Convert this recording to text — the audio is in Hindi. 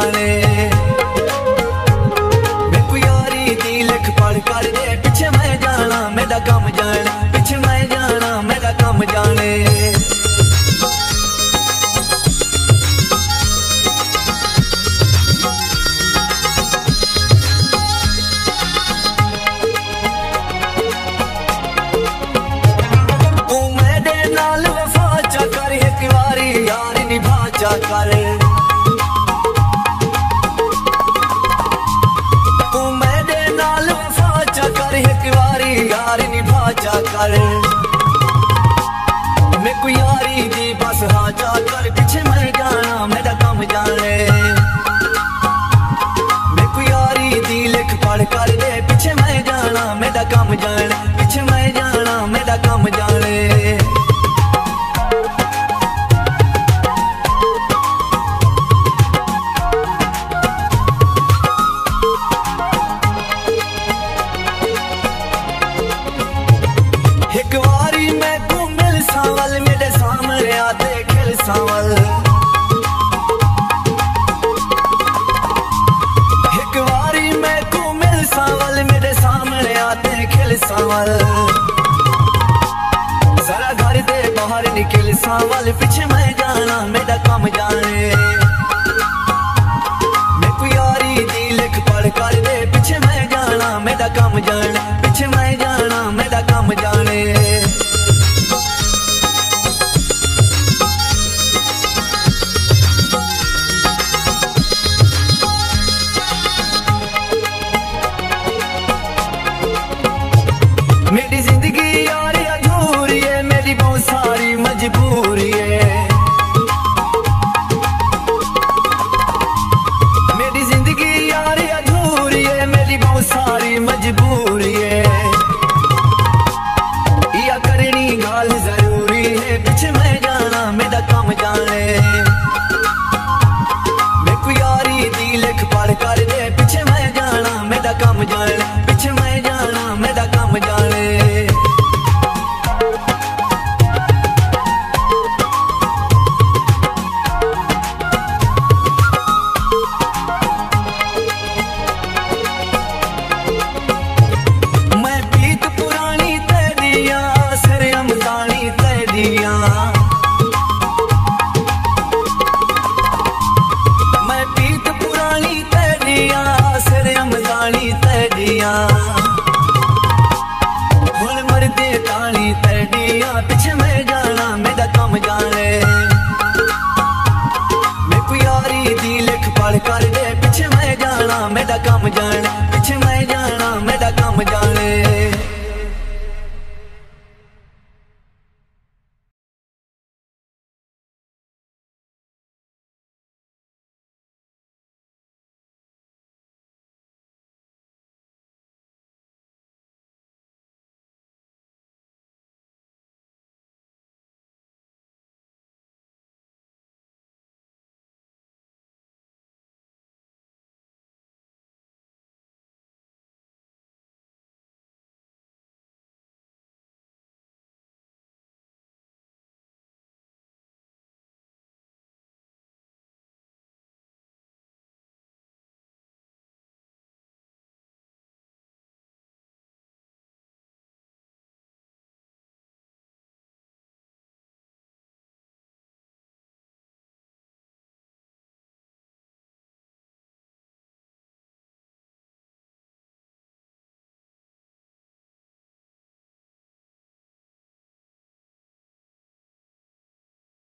जाने। मैं कोई यारी दी लिख पढ़ कर दे, पिछे मैं जाना मेरा कम जाने, पिछे मैं जाना मेरा कम जाने। कर तू मेरे नाल वफा चा कर, एक बारी यार निभा चा कर। मैं कोई यारी दी बस हाँ चा कर, पिछे मैं जाना मेरा कम जाने। मैं कोई यारी दी लिख पढ़ कर दे, पिछे मैं जाना मेरा कम जाने, पिछे मैं जाना मेरा कम जाने। एक बारी मैं तू मिल सावल, मेरे सामने आते खिल सावल। एक बारी मैं तू मिल सावल, मेरे सामने आते खिल सावल। जरा घर दे बाहर निकल सावल, पीछे मैं जाना मेरा कम जाने। मैं कोई यारी दी लिख पढ़ कर दे, पीछे मैं जाना मेरा कम जाने, पीछे मैं जाना मेरा कम जाने। मेरी जिंदगी यार अधूरी है, मेरी बहुत सारी मजबूरी है। मेरी जिंदगी यार अधूरी है, मेरी बहुत सारी मजबूरी है। या करनी गाल जरूरी है, पीछे मैं जाना मेरा कम जाने। मैं कोई यारी दी लिख पढ़ कर दे, पीछे मैं जाना मेरा कम जाने, पीछे मैं जाना मेरा कम जाने। मैं बीत पुरानी तय दिया, सिर अमदानी तय दिया। मैं बीत पुरानी तय दिया, सिर अमदानी तय दिया। हुण मरदे तानी तय दिया, पिछे मैं जाना मेरा कम जाने। मैं कोई यारी दी लिख पढ़ कर दे, पिछे मैं जाना मेरा कम जाने।